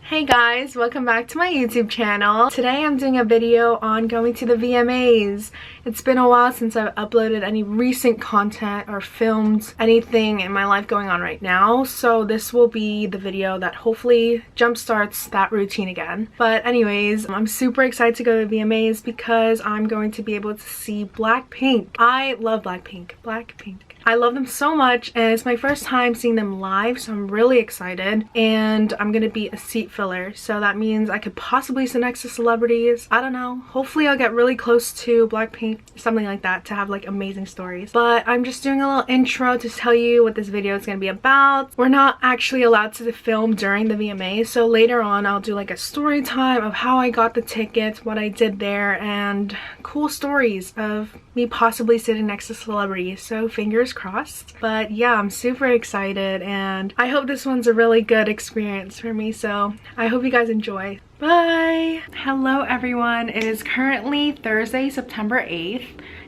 Hey guys, welcome back to my YouTube channel. Today I'm doing a video on going to the VMAs. It's been a while since I've uploaded any recent content or filmed anything in my life going on right now, so this will be the video that hopefully jumpstarts that routine again. But anyways, I'm super excited to go to the VMAs because I'm going to be able to see BLACKPINK. I love BLACKPINK. I love them so much, and it's my first time seeing them live, so I'm really excited. And I'm gonna be a seat filler, so that means I could possibly sit next to celebrities. I don't know, hopefully I'll get really close to BLACKPINK, something like that, to have like amazing stories. But I'm just doing a little intro to tell you what this video is gonna be about. We're not actually allowed to film during the VMAs, so later on I'll do like a story time of how I got the tickets, what I did there, and cool stories of me possibly sitting next to celebrities, so fingers crossed. But yeah, I'm super excited and I hope this one's a really good experience for me, so I hope you guys enjoy. Bye! Hello everyone, it is currently Thursday, September 8th.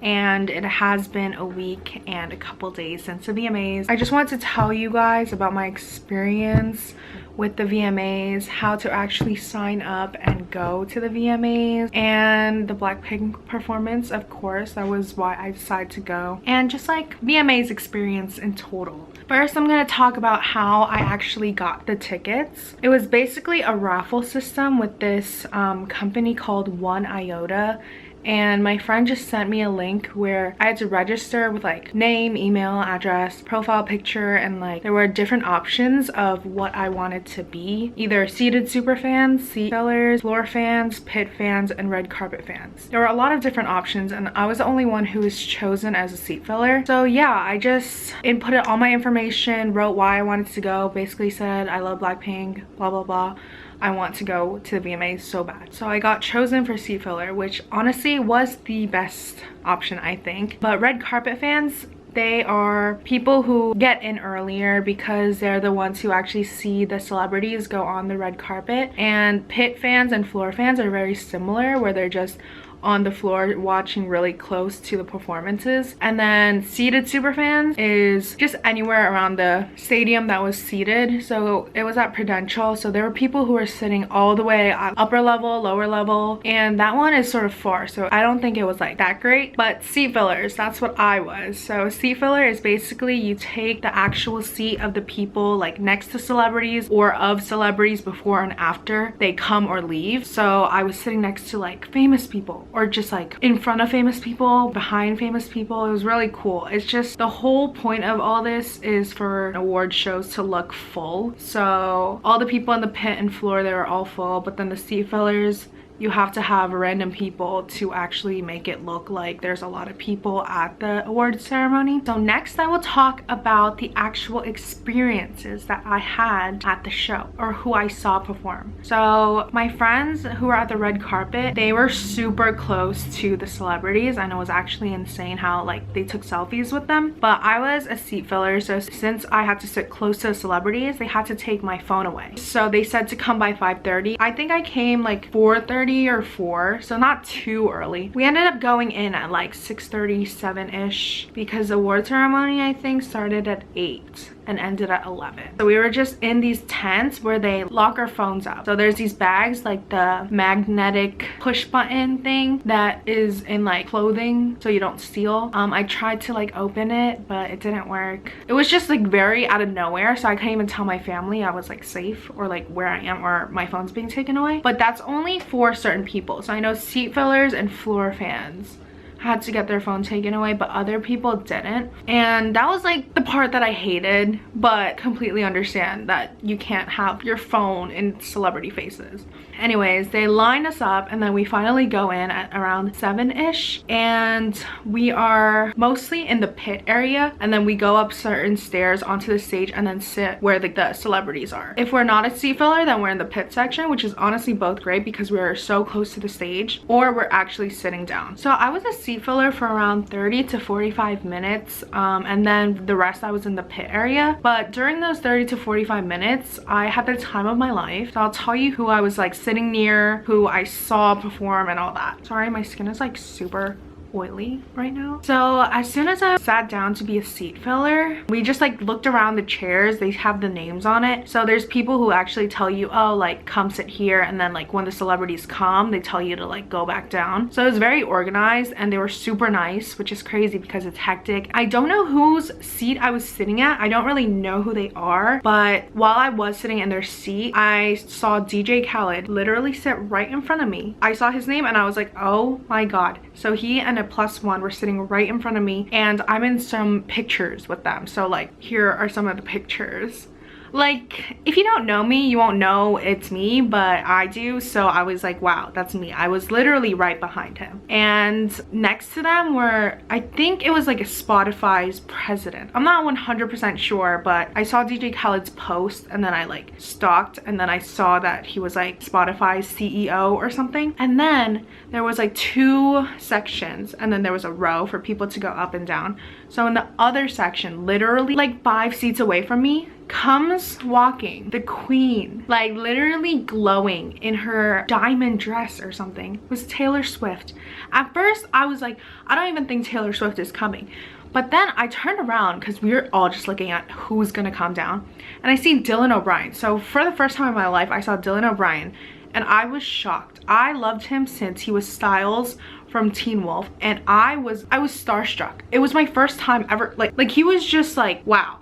And it has been a week and a couple days since the VMAs. I just wanted to tell you guys about my experience with the VMAs, how to actually sign up and go to the VMAs, and the BLACKPINK performance, of course. That was why I decided to go, and just like VMAs experience in total. First, I'm gonna talk about how I actually got the tickets. It was basically a raffle system with this company called 1iota. And my friend just sent me a link where I had to register with like name, email, address, profile picture, and like there were different options of what I wanted to be. Either seated super fans, seat fillers, floor fans, pit fans, and red carpet fans. There were a lot of different options and I was the only one who was chosen as a seat filler. So yeah, I just inputted all my information, wrote why I wanted to go, basically said I love BLACKPINK, blah blah blah. I want to go to the VMAs so bad. So I got chosen for seat filler, which honestly was the best option, I think. But red carpet fans, they are people who get in earlier because they're the ones who actually see the celebrities go on the red carpet. And pit fans and floor fans are very similar, where they're just on the floor watching really close to the performances. And then seated superfans is just anywhere around the stadium that was seated. So it was at Prudential, so there were people who were sitting all the way at upper level, lower level, and that one is sort of far, so I don't think it was like that great. But seat fillers, that's what I was. So seat filler is basically you take the actual seat of the people like next to celebrities or of celebrities before and after they come or leave. So I was sitting next to like famous people, or just like in front of famous people, behind famous people. It was really cool. It's just the whole point of all this is for award shows to look full. So all the people in the pit and floor, they were all full, but then the seat fillers, you have to have random people to actually make it look like there's a lot of people at the award ceremony. So next I will talk about the actual experiences that I had at the show, or who I saw perform. So my friends who were at the red carpet, they were super close to the celebrities, and it was actually insane how like they took selfies with them. But I was a seat filler, so since I had to sit close to the celebrities, they had to take my phone away. So they said to come by 5:30. I think I came like 4:30 or 4, so not too early. We ended up going in at like 6:37-ish because the award ceremony I think started at 8 and ended at 11. So we were just in these tents where they lock our phones up. So there's these bags, like the magnetic push button thing that is in like clothing so you don't steal. I tried to like open it, but it didn't work. It was just like very out of nowhere, so I couldn't even tell my family I was like safe or like where I am or my phone's being taken away. But that's only for certain people. So I know seat fillers and floor fans had to get their phone taken away, but other people didn't. And that was like the part that I hated, but completely understand that you can't have your phone in celebrity faces. Anyways, they lined us up and then we finally go in at around 7-ish, and we are mostly in the pit area, and then we go up certain stairs onto the stage and then sit where the celebrities are. If we're not a seat filler, then we're in the pit section, which is honestly both great because we're so close to the stage, or we're actually sitting down. So I was a seat filler for around 30 to 45 minutes, and then the rest I was in the pit area. But during those 30 to 45 minutes, I had the time of my life. So I'll tell you who I was like sitting near, who I saw perform, and all that. Sorry, my skin is like super oily right now. So as soon as I sat down to be a seat filler, we just like looked around the chairs. They have the names on it. So there's people who actually tell you, oh, like come sit here, and then like when the celebrities come, they tell you to like go back down. So it was very organized and they were super nice, which is crazy because it's hectic. I don't know whose seat I was sitting at. I don't really know who they are, but while I was sitting in their seat, I saw DJ Khaled literally sit right in front of me. I saw his name and I was like, oh my god. So he and a +1 were sitting right in front of me, and I'm in some pictures with them. So like here are some of the pictures. Like, if you don't know me, you won't know it's me, but I do. So I was like, wow, that's me. I was literally right behind him. And next to them were, I think it was like a Spotify's president. I'm not 100% sure, but I saw DJ Khaled's post and then I like stalked, and then I saw that he was like Spotify's CEO or something. And then there was like 2 sections, and then there was a row for people to go up and down. So in the other section, literally like 5 seats away from me, comes walking the queen, like literally glowing in her diamond dress or something. It was Taylor Swift. At first I was like, I don't even think Taylor Swift is coming. But then I turned around because we were all just looking at who's gonna come down, and I see Dylan O'Brien. So for the first time in my life, I saw Dylan O'Brien and I was shocked. I loved him since he was Styles from Teen Wolf, and I was starstruck. It was my first time ever, like he was just like, wow.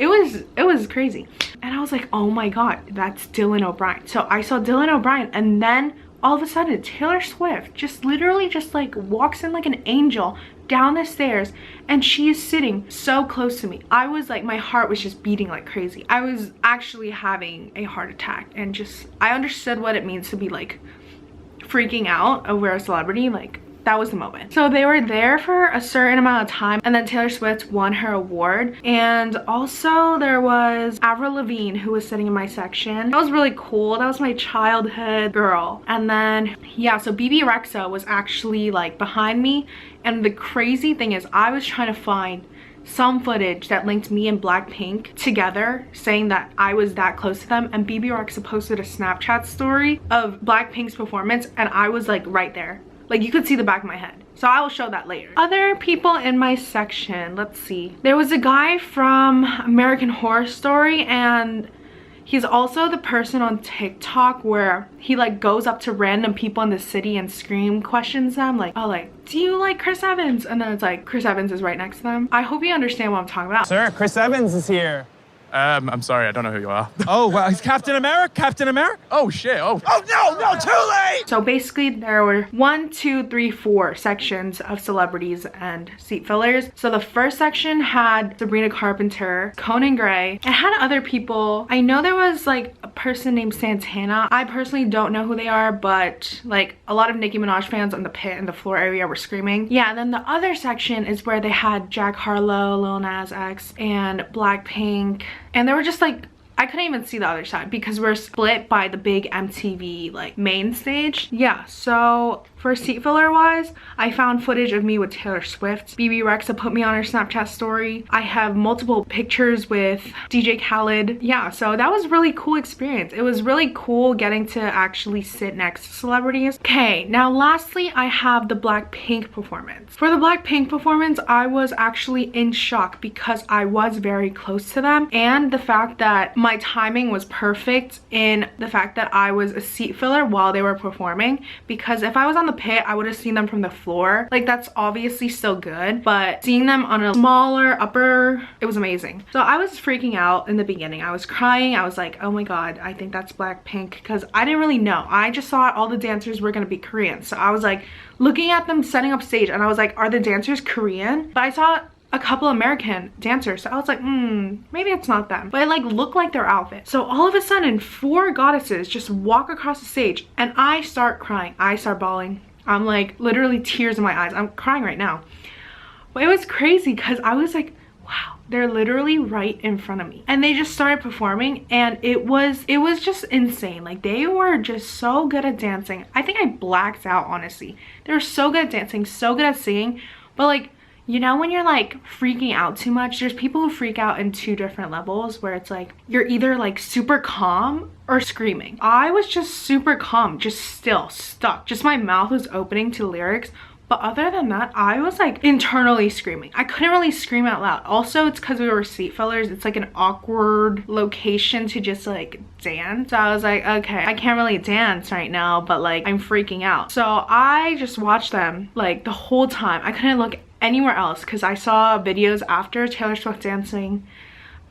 It was crazy. And I was like, oh my god, that's Dylan O'Brien. So I saw Dylan O'Brien, and then all of a sudden Taylor Swift just literally just like walks in like an angel down the stairs, and she is sitting so close to me. I was like, my heart was just beating like crazy. I was actually having a heart attack, and just I understood what it means to be like freaking out over a celebrity. Like, that was the moment. So they were there for a certain amount of time, and then Taylor Swift won her award. And also there was Avril Lavigne, who was sitting in my section. That was really cool. That was my childhood girl. And then yeah, so BB Rexa was actually like behind me, and the crazy thing is I was trying to find some footage that linked me and BLACKPINK together, saying that I was that close to them, and BB Rexa posted a Snapchat story of BLACKPINK's performance, and I was like right there. Like, you could see the back of my head. So I will show that later. Other people in my section, let's see. There was a guy from American Horror Story, and he's also the person on TikTok where he like goes up to random people in the city and questions them, like, oh, like, do you like Chris Evans? And then it's like Chris Evans is right next to them. I hope you understand what I'm talking about. Sir, Chris Evans is here. I'm sorry, I don't know who you are. Oh, well, he's Captain America? Captain America? Oh, shit, oh. Oh, no, too late! So basically there were 1, 2, 3, 4 sections of celebrities and seat fillers. So the first section had Sabrina Carpenter, Conan Gray. It had other people. I know there was like a person named Santana. I personally don't know who they are, but like a lot of Nicki Minaj fans on the pit and the floor area were screaming. Yeah, and then the other section is where they had Jack Harlow, Lil Nas X, and BLACKPINK. And they were just like, I couldn't even see the other side because we're split by the big MTV like main stage. Yeah, so for seat filler wise, I found footage of me with Taylor Swift. BB Rexa put me on her Snapchat story. I have multiple pictures with DJ Khaled. Yeah, so that was really cool experience. It was really cool getting to actually sit next to celebrities. Okay, now lastly, I have the BLACKPINK performance. For the BLACKPINK performance, I was actually in shock because I was very close to them, and the fact that my timing was perfect in the fact that I was a seat filler while they were performing, because if I was on the pit, I would have seen them from the floor. Like, that's obviously still good, but seeing them on a smaller upper, it was amazing. So I was freaking out in the beginning. I was crying. I was like, oh my god, I think that's BLACKPINK, because I didn't really know. I just thought all the dancers were gonna be Korean. So I was like looking at them setting up stage, and I was like, are the dancers Korean? But I saw a couple American dancers, so I was like, maybe it's not them, but it like looked like their outfit. So all of a sudden 4 goddesses just walk across the stage, and I start crying. I start bawling. I'm like literally tears in my eyes. I'm crying right now. But it was crazy because I was like, wow, they're literally right in front of me, and they just started performing, and it was just insane. Like, they were just so good at dancing. I think I blacked out, honestly. They were so good at dancing, so good at singing, but like, you know, when you're like freaking out too much, there's people who freak out in 2 different levels, where it's like you're either like super calm or screaming. I was just super calm, just still stuck. Just my mouth was opening to lyrics, But other than that, I was like internally screaming. I couldn't really scream out loud. Also, it's because we were seat fillers. It's like an awkward location to just like dance. So I was like, okay, I can't really dance right now, but like I'm freaking out. So I just watched them like the whole time. I couldn't look anywhere else because I saw videos after Taylor Swift dancing,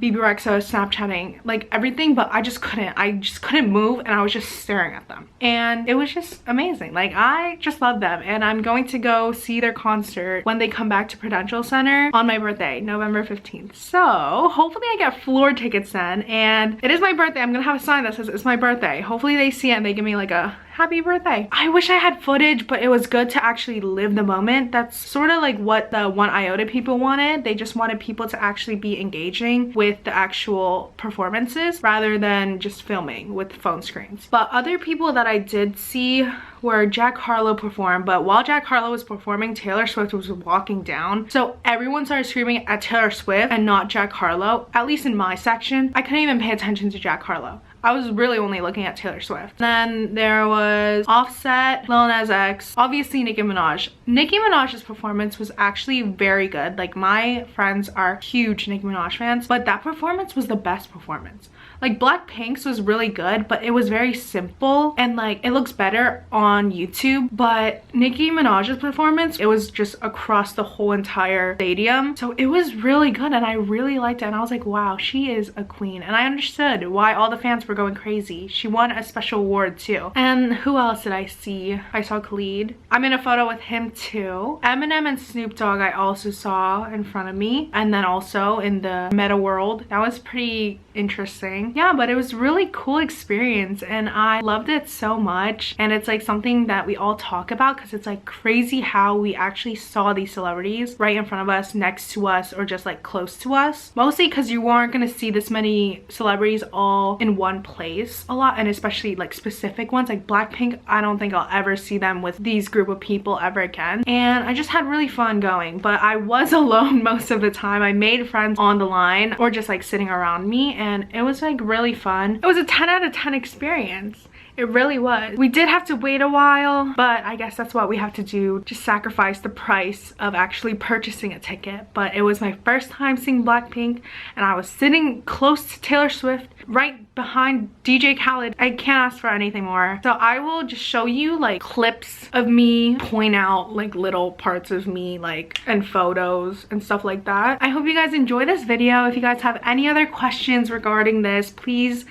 erinchoxo, Snapchatting, like everything, but I just couldn't move, and I was just staring at them, and it was just amazing. Like, I just love them, and I'm going to go see their concert when they come back to Prudential Center on my birthday, November 15th. So hopefully I get floor tickets then, and it is my birthday. I'm gonna have a sign that says it's my birthday. Hopefully they see it and they give me like a happy birthday. I wish I had footage, but it was good to actually live the moment. That's sort of like what the 1iota people wanted. They just wanted people to actually be engaging with the actual performances rather than just filming with phone screens. But other people that I did see were Jack Harlow performed, but while Jack Harlow was performing, Taylor Swift was walking down. So everyone started screaming at Taylor Swift and not Jack Harlow, at least in my section. I couldn't even pay attention to Jack Harlow. I was really only looking at Taylor Swift. Then there was Offset, Lil Nas X, obviously Nicki Minaj. Nicki Minaj's performance was actually very good. Like, my friends are huge Nicki Minaj fans, but that performance was the best performance. Like, BLACKPINK's was really good, but it was very simple, and like it looks better on YouTube. But Nicki Minaj's performance, it was just across the whole entire stadium, so it was really good, and I really liked it. And I was like, wow, she is a queen. And I understood why all the fans were going crazy. She won a special award too. And who else did I see? I saw Khaled. I'm in a photo with him too. Eminem and Snoop Dogg I also saw in front of me, and then also in the meta world. That was pretty interesting. Yeah, but it was really cool experience, and I loved it so much. And it's like something that we all talk about, because it's like crazy how we actually saw these celebrities right in front of us, next to us, or just like close to us. Mostly because you aren't gonna see this many celebrities all in one place a lot, and especially like specific ones like BLACKPINK. I don't think I'll ever see them with these group of people ever again. And I just had really fun going, but I was alone most of the time. I made friends on the line or just like sitting around me, and it was like really fun. It was a 10 out of 10 experience. It really was. We did have to wait a while, but I guess that's what we have to do, just sacrifice the price of actually purchasing a ticket. But it was my first time seeing BLACKPINK, and I was sitting close to Taylor Swift, right behind DJ Khaled. I can't ask for anything more. So I will just show you like clips of me, point out like little parts of me, like, and photos and stuff like that. I hope you guys enjoy this video. If you guys have any other questions regarding this, please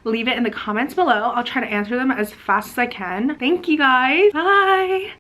leave it in the comments below. I'll try to answer them as fast as I can. Thank you guys. Bye.